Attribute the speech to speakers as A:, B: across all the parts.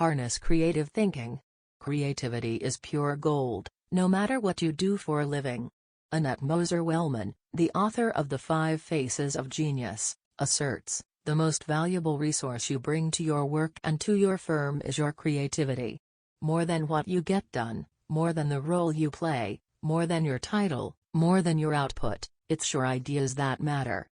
A: Harness creative thinking. Creativity is pure gold, no matter what you do for a living. Annette Moser-Wellman, the author of The 5 Faces of Genius, asserts, the most valuable resource you bring to your work and to your firm is your creativity. More than what you get done, more than the role you play, more than your title, more than your output, it's your ideas that matter.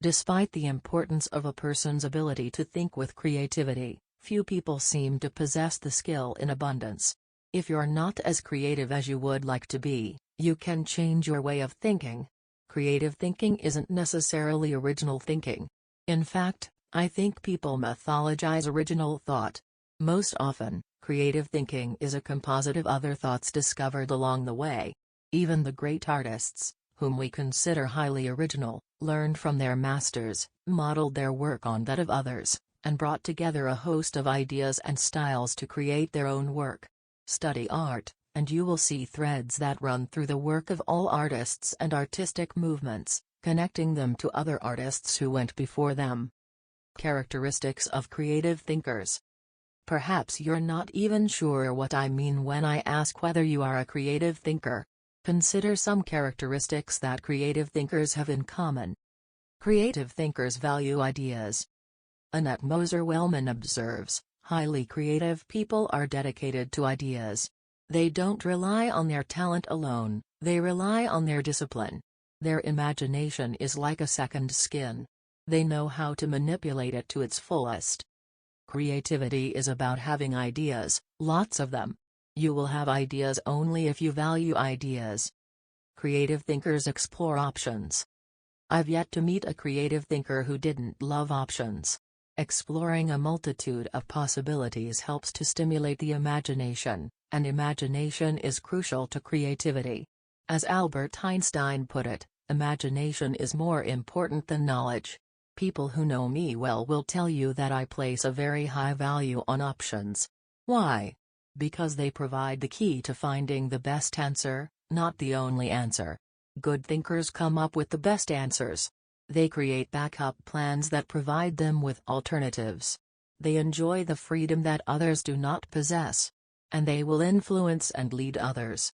A: Despite the importance of a person's ability to think with creativity, few people seem to possess the skill in abundance. If you're not as creative as you would like to be, you can change your way of thinking. Creative thinking isn't necessarily original thinking. In fact, I think people mythologize original thought. Most often, creative thinking is a composite of other thoughts discovered along the way. Even the great artists, whom we consider highly original, learned from their masters, modeled their work on that of others, and brought together a host of ideas and styles to create their own work. Study art, and you will see threads that run through the work of all artists and artistic movements, connecting them to other artists who went before them. Characteristics of creative thinkers. Perhaps you're not even sure what I mean when I ask whether you are a creative thinker. Consider some characteristics that creative thinkers have in common. Creative thinkers value ideas. Annette Moser-Wellman observes, highly creative people are dedicated to ideas. They don't rely on their talent alone, they rely on their discipline. Their imagination is like a second skin. They know how to manipulate it to its fullest. Creativity is about having ideas, lots of them. You will have ideas only if you value ideas. Creative thinkers explore options. I've yet to meet a creative thinker who didn't love options. Exploring a multitude of possibilities helps to stimulate the imagination, and imagination is crucial to creativity. As Albert Einstein put it, imagination is more important than knowledge. People who know me well will tell you that I place a very high value on options. Why? Because they provide the key to finding the best answer, not the only answer. Good thinkers come up with the best answers. They create backup plans that provide them with alternatives. They enjoy the freedom that others do not possess. And they will influence and lead others.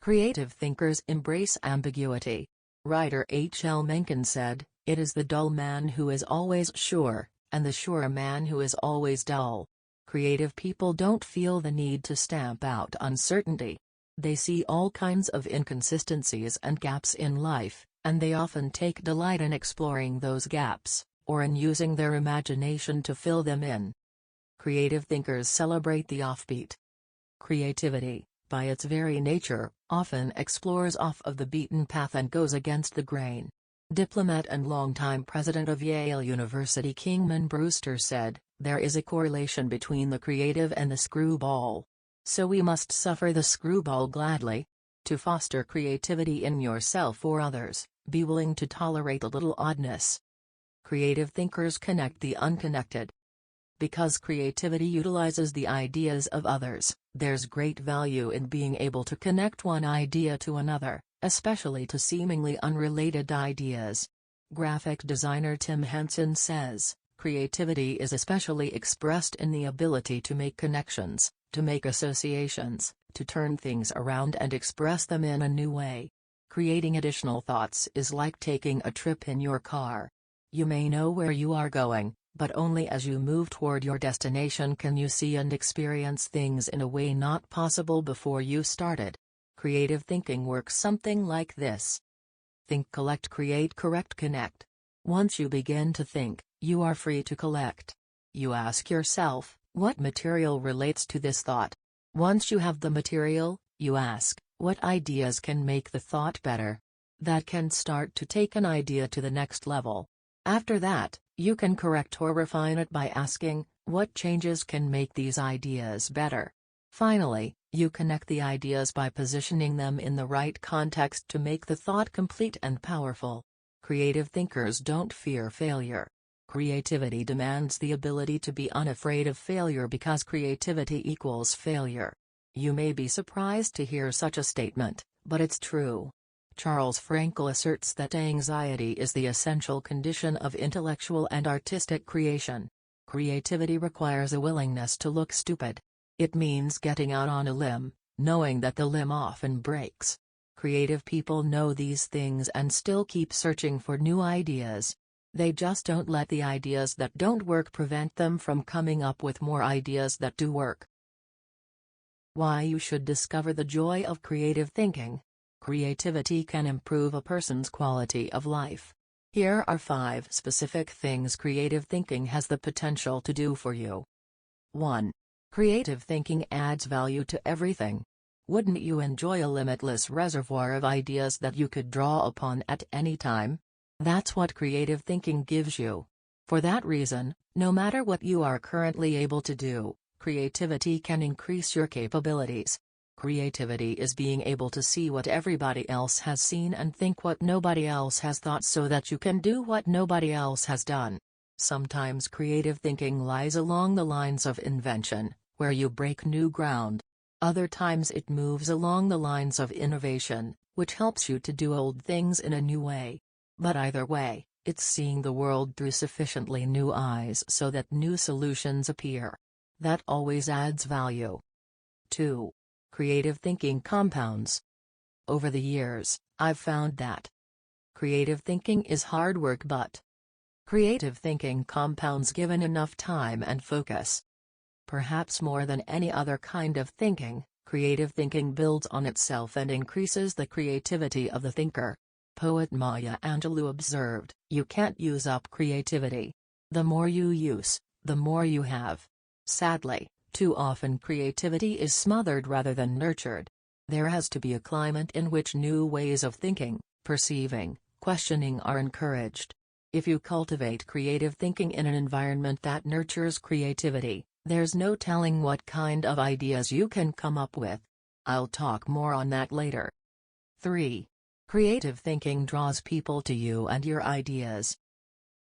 A: Creative thinkers embrace ambiguity. Writer H. L. Mencken said, "It is the dull man who is always sure, and the sure man who is always dull." Creative people don't feel the need to stamp out uncertainty. They see all kinds of inconsistencies and gaps in life, and they often take delight in exploring those gaps, or in using their imagination to fill them in. Creative thinkers celebrate the offbeat. Creativity, by its very nature, often explores off of the beaten path and goes against the grain. Diplomat and longtime president of Yale University Kingman Brewster said, "There is a correlation between the creative and the screwball. So we must suffer the screwball gladly. To foster creativity in yourself or others, be willing to tolerate a little oddness." Creative thinkers connect the unconnected. Because creativity utilizes the ideas of others, there's great value in being able to connect one idea to another, especially to seemingly unrelated ideas. Graphic designer Tim Henson says, "Creativity is especially expressed in the ability to make connections, to make associations, to turn things around and express them in a new way. Creating additional thoughts is like taking a trip in your car. You may know where you are going, but only as you move toward your destination can you see and experience things in a way not possible before you started." Creative thinking works something like this. Think, collect, create, correct, connect. Once you begin to think, you are free to collect. You ask yourself, what material relates to this thought? Once you have the material, you ask, what ideas can make the thought better? That can start to take an idea to the next level. After that, you can correct or refine it by asking, what changes can make these ideas better? Finally, you connect the ideas by positioning them in the right context to make the thought complete and powerful. Creative thinkers don't fear failure. Creativity demands the ability to be unafraid of failure because creativity equals failure. You may be surprised to hear such a statement, but it's true. Charles Frankel asserts that anxiety is the essential condition of intellectual and artistic creation. Creativity requires a willingness to look stupid. It means getting out on a limb, knowing that the limb often breaks. Creative people know these things and still keep searching for new ideas. They just don't let the ideas that don't work prevent them from coming up with more ideas that do work. Why you should discover the joy of creative thinking. Creativity can improve a person's quality of life. Here are 5 specific things creative thinking has the potential to do for you. 1. Creative thinking adds value to everything. Wouldn't you enjoy a limitless reservoir of ideas that you could draw upon at any time? That's what creative thinking gives you. For that reason, no matter what you are currently able to do, creativity can increase your capabilities. Creativity is being able to see what everybody else has seen and think what nobody else has thought so that you can do what nobody else has done. Sometimes creative thinking lies along the lines of invention, where you break new ground. Other times it moves along the lines of innovation, which helps you to do old things in a new way. But either way, it's seeing the world through sufficiently new eyes so that new solutions appear. That always adds value. 2. Creative thinking compounds. Over the years, I've found that creative thinking is hard work, but creative thinking compounds given enough time and focus. Perhaps more than any other kind of thinking, creative thinking builds on itself and increases the creativity of the thinker. Poet Maya Angelou observed, "You can't use up creativity. The more you use, the more you have." Sadly, too often creativity is smothered rather than nurtured. There has to be a climate in which new ways of thinking, perceiving, questioning are encouraged. If you cultivate creative thinking in an environment that nurtures creativity, there's no telling what kind of ideas you can come up with. I'll talk more on that later. 3. Creative thinking draws people to you and your ideas.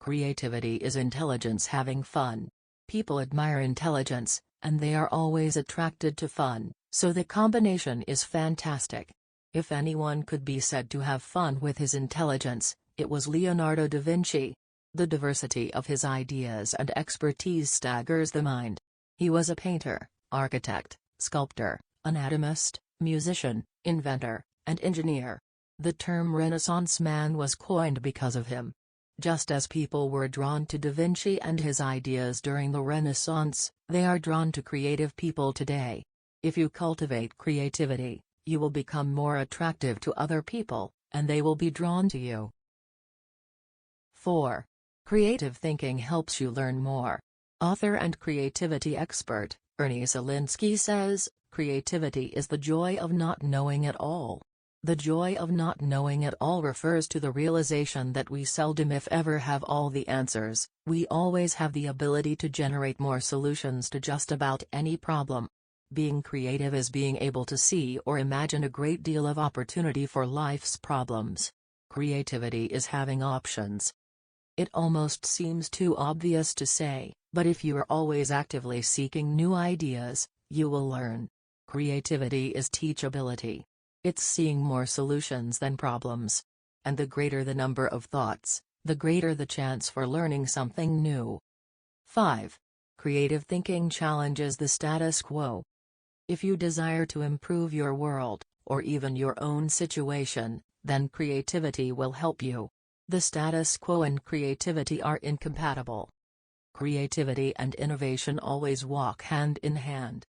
A: Creativity is intelligence having fun. People admire intelligence, and they are always attracted to fun, so the combination is fantastic. If anyone could be said to have fun with his intelligence, it was Leonardo da Vinci. The diversity of his ideas and expertise staggers the mind. He was a painter, architect, sculptor, anatomist, musician, inventor, and engineer. The term Renaissance man was coined because of him. Just as people were drawn to Da Vinci and his ideas during the Renaissance, they are drawn to creative people today. If you cultivate creativity, you will become more attractive to other people, and they will be drawn to you. 4. Creative thinking helps you learn more. Author and creativity expert, Ernie Zielinski says, "Creativity is the joy of not knowing at all." The joy of not knowing at all refers to the realization that we seldom if ever have all the answers. We always have the ability to generate more solutions to just about any problem. Being creative is being able to see or imagine a great deal of opportunity for life's problems. Creativity is having options. It almost seems too obvious to say, but if you are always actively seeking new ideas, you will learn. Creativity is teachability. It's seeing more solutions than problems. And the greater the number of thoughts, the greater the chance for learning something new. 5. Creative thinking challenges the status quo. If you desire to improve your world, or even your own situation, then creativity will help you. The status quo and creativity are incompatible. Creativity and innovation always walk hand in hand.